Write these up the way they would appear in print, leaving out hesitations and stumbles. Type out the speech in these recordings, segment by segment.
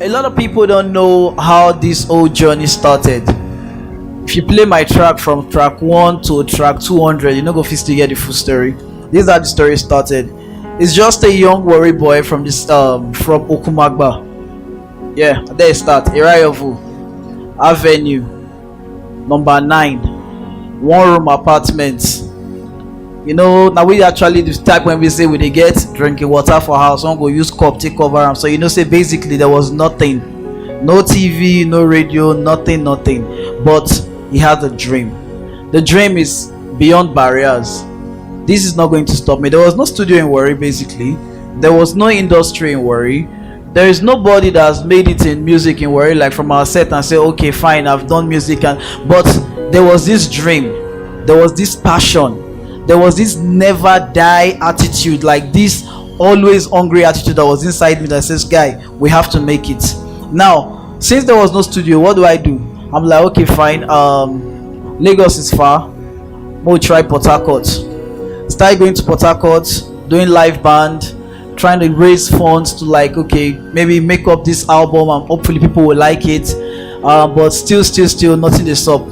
A lot of people don't know how this whole journey started. If you play my track from track 1 to track 200, you're not going to get the full story. This is how the story started. It's just a young worry boy from from Okumagba. Yeah, there it start. Irayovu Avenue, number 9, one room apartment. You know, now we actually the type when we say we they get drinking water for house, one go use cup take cover them. So you know, say basically there was nothing, no TV, no radio, nothing. But he had a dream. The dream is beyond barriers. This is not going to stop me. There was no studio in Warri, basically. There was no industry in Warri. There is nobody that has made it in music in Warri, like from our set and say, okay, fine, I've done music, but there was this dream, there was this passion. There was this never die attitude, like this always hungry attitude that was inside me that says, guy, we have to make it. Now, since there was no studio, what do? I'm like, okay, fine. Lagos is far. We'll try Port Harcourt. Started going to Port Harcourt, doing live band, trying to raise funds to like, okay, maybe make up this album and hopefully people will like it. But still, nothing is up.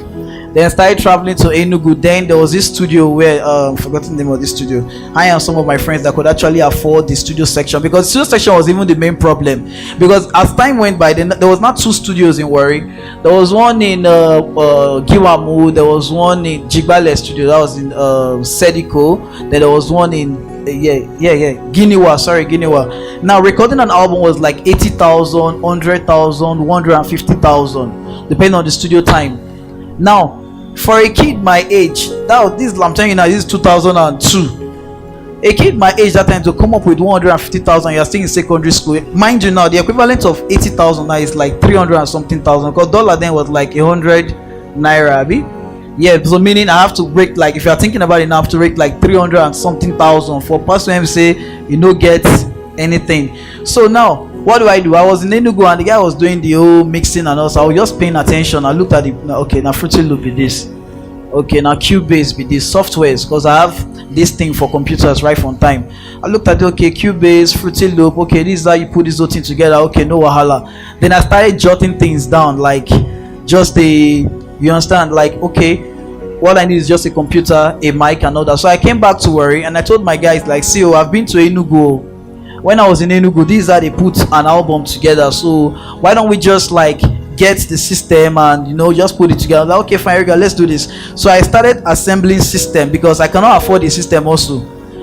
Then started traveling to Enugu. Then there was this studio where forgotten the name of this studio. I and some of my friends that could actually afford the studio section, because the studio section was even the main problem. Because as time went by, then there was not 2 studios in Warri. There was one in Giwamu. There was one in Jigbale studio. That was in Sediko. Then there was one in Guinewa. Now recording an album was like 80,000, 100,000, 150,000, depending on the studio time. Now, for a kid my age, I'm telling you now, this is 2002. A kid my age that time to come up with 150,000, you're still in secondary school. Mind you now, the equivalent of 80,000 now is like 300 and something thousand, because dollar then was like 100 naira, abi? Yeah, so meaning I have to break, like, if you're thinking about it now, I have to break like 300 and something thousand for person who say you know get anything. So now what do? I was in Enugu and the guy was doing the whole mixing and also I was just paying attention. I looked at the okay, now Fruity Loop be this, okay, now Cubase be this, softwares, because I have this thing for computers right from time. I looked at okay, Cubase, Fruity Loop, okay, this is how you put this whole thing together, okay, no wahala. Then I started jotting things down, like just you understand, like, okay, what I need is just a computer, a mic and all that. So I came back to Warri and I told my guys, like, see, I've been to Enugu. When I was in Enugu, this is how they put an album together. So why don't we just like get the system and just put it together? Like, okay, fine, let's do this. So I started assembling system because I cannot afford the system also.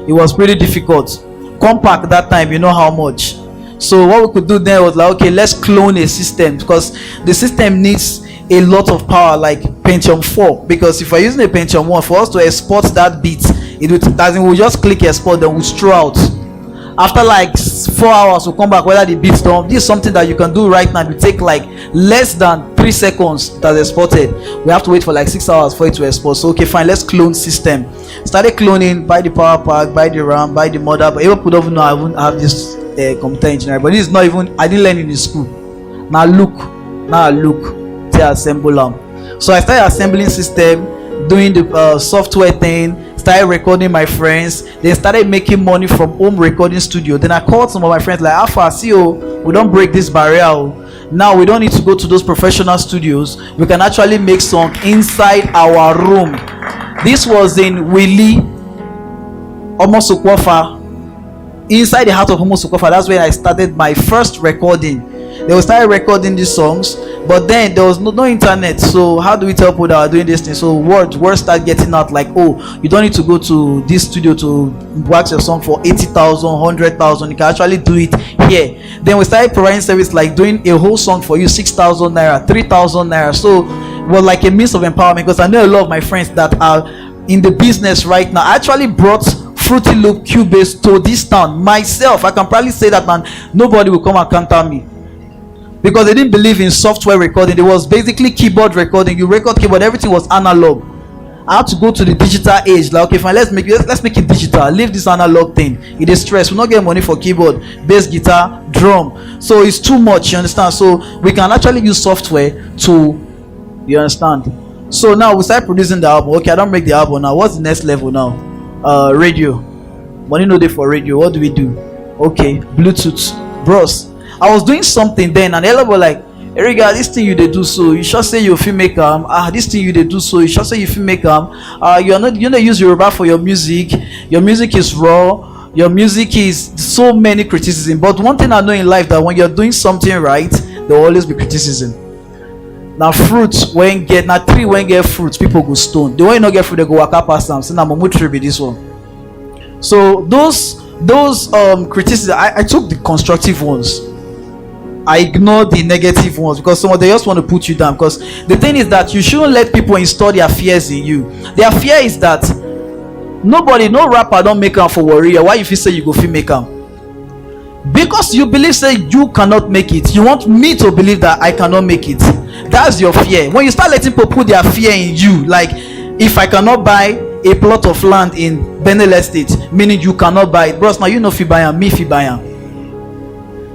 It was pretty difficult. Compaq that time, you know how much. So what we could do then was like, okay, let's clone a system, because the system needs a lot of power, like Pentium 4. Because if we're using a Pentium 1, for us to export that beat, we'll just click export, then we'll throw out. After like 4 hours, we'll come back whether the beats done. This is something that you can do right now. It will take like less than 3 seconds that's exported. We have to wait for like 6 hours for it to export. So okay, fine, let's clone system. Started cloning, buy the power pack, buy the RAM, buy the mother. But even people don't know I won't have this computer engineering. But this is not even, I didn't learn in the school. Now look to assemble them. So I started assembling system, doing the software thing. Started recording my friends. They started making money from home recording studio. Then I called some of my friends like, Alpha, see, we don't break this barrier. Now we don't need to go to those professional studios. We can actually make song inside our room. This was in Willie Omosokwafa, inside the heart of Omosokwafa. That's where I started my first recording. They will start recording these songs, but then there was no internet. So how do we tell people that are doing this thing? So words start getting out like, oh, you don't need to go to this studio to wax your song for 80,000, 100,000. You can actually do it here. Then we started providing service like doing a whole song for you, 6,000 naira, 3,000 naira. So it was like a means of empowerment, because I know a lot of my friends that are in the business right now. I actually brought Fruity Loop Cubase to this town myself. I can probably say that, man, nobody will come and counter me, because they didn't believe in software recording. It was basically keyboard recording. You record keyboard, everything was analog. I had to go to the digital age. Like, okay, fine, let's make it digital. Leave this analog thing. It is stress. We'll not get money for keyboard, bass guitar, drum. So it's too much, you understand? So we can actually use software to, you understand? So now we start producing the album. Okay, I don't make the album now. What's the next level now? Radio. Money no day for radio. What do we do? Okay, Bluetooth. Bros, I was doing something then, and everybody was like, Eriga, this thing you dey do so, you sure say you fit make this thing you dey do so, you sure say you fit make you no use Yoruba for your music is raw, your music is so many criticism. But one thing I know in life, that when you're doing something right, there will always be criticism. Now fruit when get, now tree when get fruit, people go stone. The way you not get fruit, they go waka past them. So now mumu tree be this one. So those criticism, I took the constructive ones. I ignored the negative ones, because some of them just want to put you down. Because the thing is that you shouldn't let people install their fears in you. Their fear is that no rapper don't make am for warrior. Why if you say you go fit make am? Because you believe say you cannot make it. You want me to believe that I cannot make it. That's your fear. When you start letting people put their fear in you, like, if I cannot buy a plot of land in Benel Estate, meaning you cannot buy it, bros, now you know if you buy am, me if you buy am.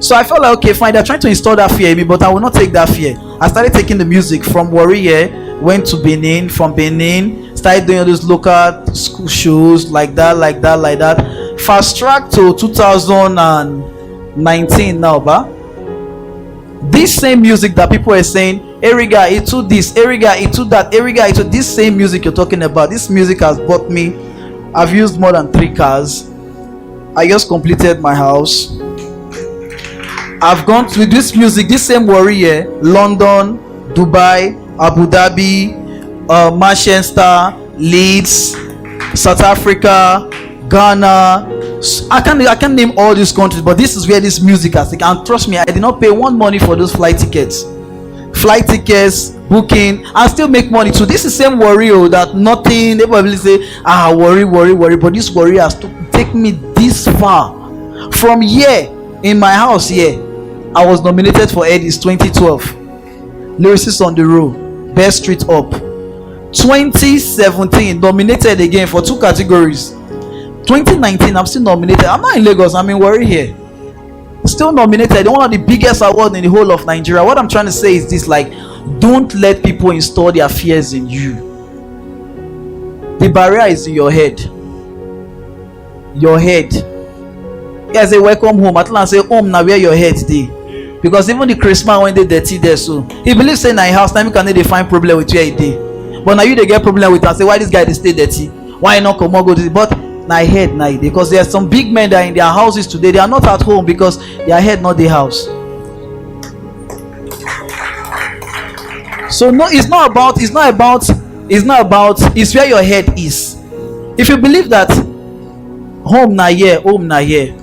So I felt like, okay, fine, they're trying to install that fear in me, but I will not take that fear. I started taking the music from Warrior, went to Benin, from Benin, started doing all those local school shows, like that. Fast track to 2019 now, ba. This same music that people are saying, Eriga, into this, Eriga, into that, Eriga, into this same music you're talking about. This music has bought me. I've used more than 3 cars. I just completed my house. I've gone to this music, this same Warrior, London, Dubai, Abu Dhabi, Manchester, Leeds, South Africa, Ghana. I can't name all these countries, but this is where this music has taken. And trust me, I did not pay one money for those flight tickets, booking, and still make money. So this is the same Warrior that nothing. They probably say, worry, but this Warrior has to take me this far. From here in my house here, I was nominated for Eddie's 2012 Lyricist on the Road, Best Street Up. 2017 nominated again for 2 categories. 2019 I'm still nominated. I'm not in Lagos, I'm in Warri here, still nominated. One of the biggest awards in the whole of Nigeria. What I'm trying to say is this, like, don't let people install their fears in you. The barrier is in your head. Yeah, say welcome home. At last say home now where your head dey. Because even the Christmas when they dirty there, so he believes say na house time can they find problem with where he dey. But now you they get problem with and say why this guy they stay dirty? Why not come on go to the, but na head na because there are some big men that are in their houses today, they are not at home because their head not the house. So no, it's where your head is. If you believe that home na here, and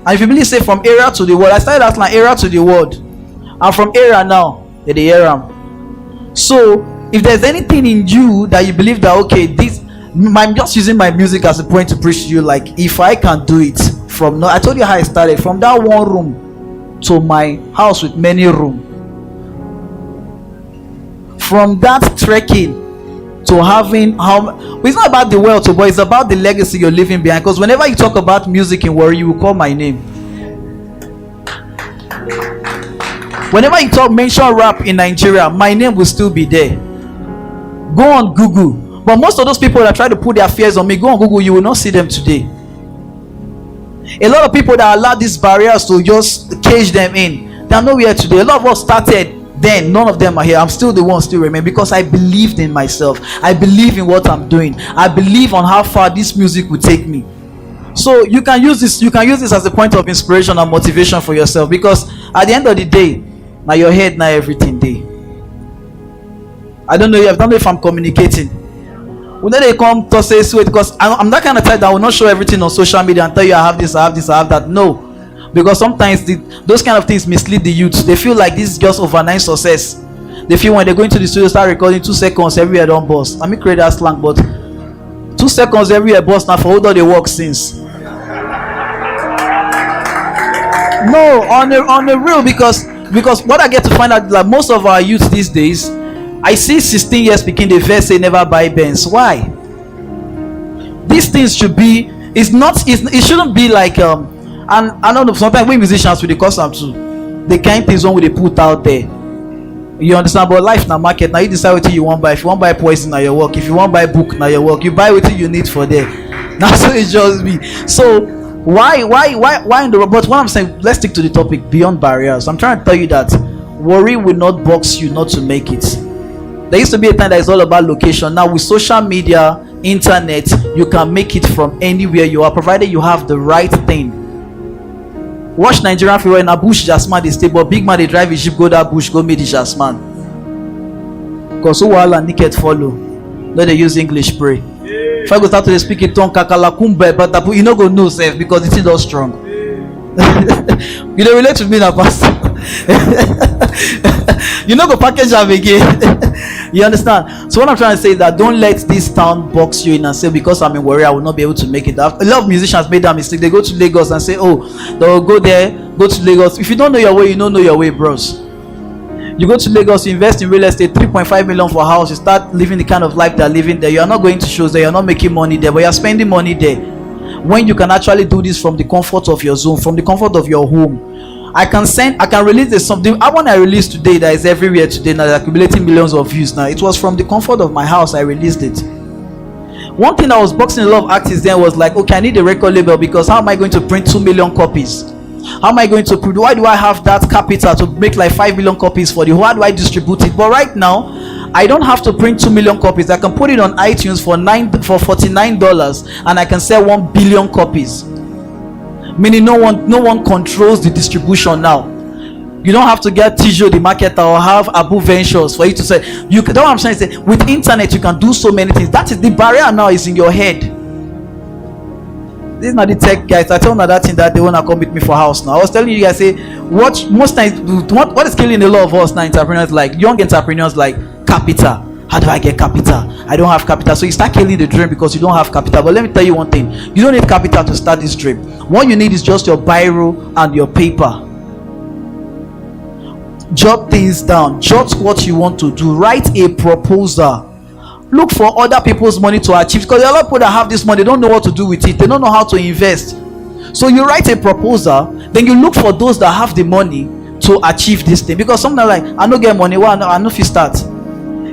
if you believe say from area to the world, I started as like area to the world, and from area now they hear am. So if there's anything in you that you believe that okay, this, I'm just using my music as a point to preach to you, like if I can do it from now, I told you how I started from that one room to my house with many rooms, from that trekking to having how, it's not about the wealth, but it's about the legacy you're leaving behind. Because whenever you talk about music in Warri, you will call my name. Whenever you mention rap in Nigeria, my name will still be there. Go on Google. But most of those people that try to put their fears on me, go on Google, you will not see them today. A lot of people that allow these barriers to just cage them in, they're nowhere today. A lot of us started then, none of them are here. I'm still the one still remain because I believed in myself. I believe in what I'm doing. I believe on how far this music will take me. So you can use this as a point of inspiration and motivation for yourself, because at the end of the day, now your head, now everything day. I don't know if I'm communicating. When they come to say sweet, because I'm that kind of type that will not show everything on social media and tell you I have this, I have that. No. Because sometimes those kind of things mislead the youth. They feel like this is just overnight success. They feel when they go into the studio, start recording 2 seconds everywhere don't bust. Let me create that slang, but 2 seconds everywhere bust now for all they work since. No, on the real, because what I get to find out, like most of our youth these days, I see 16 years speaking the verse say never buy Benz. Why? These things should be, it shouldn't be like and I don't know, sometimes we musicians with the custom too, the kind things one they put out there. You understand? But life na market. Now you decide what you want buy. If you want buy poison, now your work. If you want buy book, now your work. You buy what you need for there. That's what it just be. So Why in the but what I'm saying, let's stick to the topic beyond barriers. I'm trying to tell you that worry will not box you not to make it. There used to be a time that is all about location. Now with social media, internet, you can make it from anywhere you are, provided you have the right thing. Watch Nigerian film in a bush jasman they stay, but big man they drive his jeep go that bush go meet the jasman. Cause who all and naked follow. No they use English pray. If I go start to speak in tongue kakalakumbe, but you no go know self because it is not strong. You don't relate to me now, pastor. You know go package am again. You understand? So what I'm trying to say is that don't let this town box you in and say because I'm in Warri I will not be able to make it. A lot of musicians made that mistake. They go to Lagos and say, oh, they'll go there, go to Lagos. If you don't know your way, you don't know your way, bros. You go to Lagos, you invest in real estate, 3.5 million for a house, you start living the kind of life they're living there. You are not going to shows there, you're not making money there, but you're spending money there. When you can actually do this from the comfort of your zone, from the comfort of your home. I can release this something. The one I released today that is everywhere today now, accumulating millions of views now. It was from the comfort of my house I released it. One thing I was boxing a lot of artists then was like, okay, I need a record label because how am I going to print 2 million copies? How am I going to print? Why do I have that capital to make like 5 million copies for the who? How do I distribute it? But right now, I don't have to print 2 million copies. I can put it on iTunes for $49 and I can sell 1 billion copies. Meaning no one controls the distribution now. You don't have to get Tijo the marketer or have Abu Ventures for you to say. You know what I'm trying to say? With internet you can do so many things. That is the barrier now is in your head. This is not the tech guys. I told them that thing that they wanna come with me for house now. I was telling you guys, say what most times what is killing a lot of us now, entrepreneurs like young entrepreneurs like capital. How do I get capital? I don't have capital. So you start killing the dream because you don't have capital. But let me tell you one thing. You don't need capital to start this dream. What you need is just your biro and your paper. Jot things down. Jot what you want to do. Write a proposal. Look for other people's money to achieve. Because there are a lot of people that have this money. They don't know what to do with it. They don't know how to invest. So you write a proposal. Then you look for those that have the money to achieve this thing. Because some are like, I don't get money. Well, I know if you start.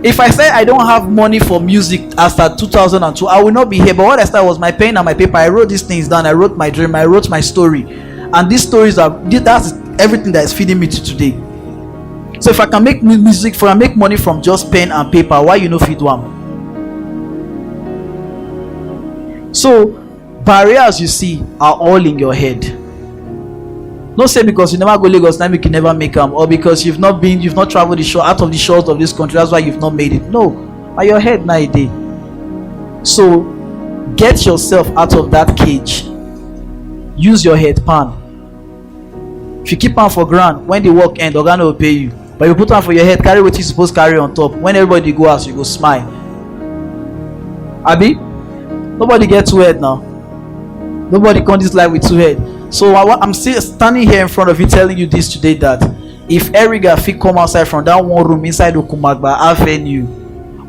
If I say I don't have money for music after 2002, I will not be here. But what I started was my pen and my paper. I wrote these things down. I wrote my dream. I wrote my story. And these stories that's everything that is feeding me to today. So if I can make music I make money from just pen and paper, why you no feed one? So barriers you see are all in your head. Don't say because you never go Lagos, now you can never make them, or because you've not traveled out of the shores of this country, that's why you've not made it. No, at your head now a day. So get yourself out of that cage. Use your head pan. If you keep on for ground, when the work end, organ will pay you. But you put on for your head, carry what you supposed to carry on top. When everybody go out, you go smile. Abi? Nobody get two head now. Nobody come this life with two head. So I'm still standing here in front of you telling you this today that if Eriga fit come outside from that one room inside Okumagba Avenue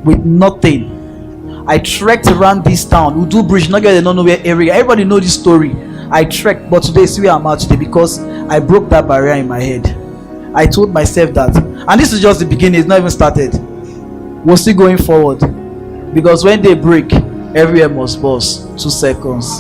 with nothing, I trekked around this town. Udu Bridge, not get know where Eriga. Everybody know this story. I trekked, but today see where I'm at today because I broke that barrier in my head. I told myself that, and this is just the beginning. It's not even started. We're still going forward because when they break, everywhere must pause. 2 seconds.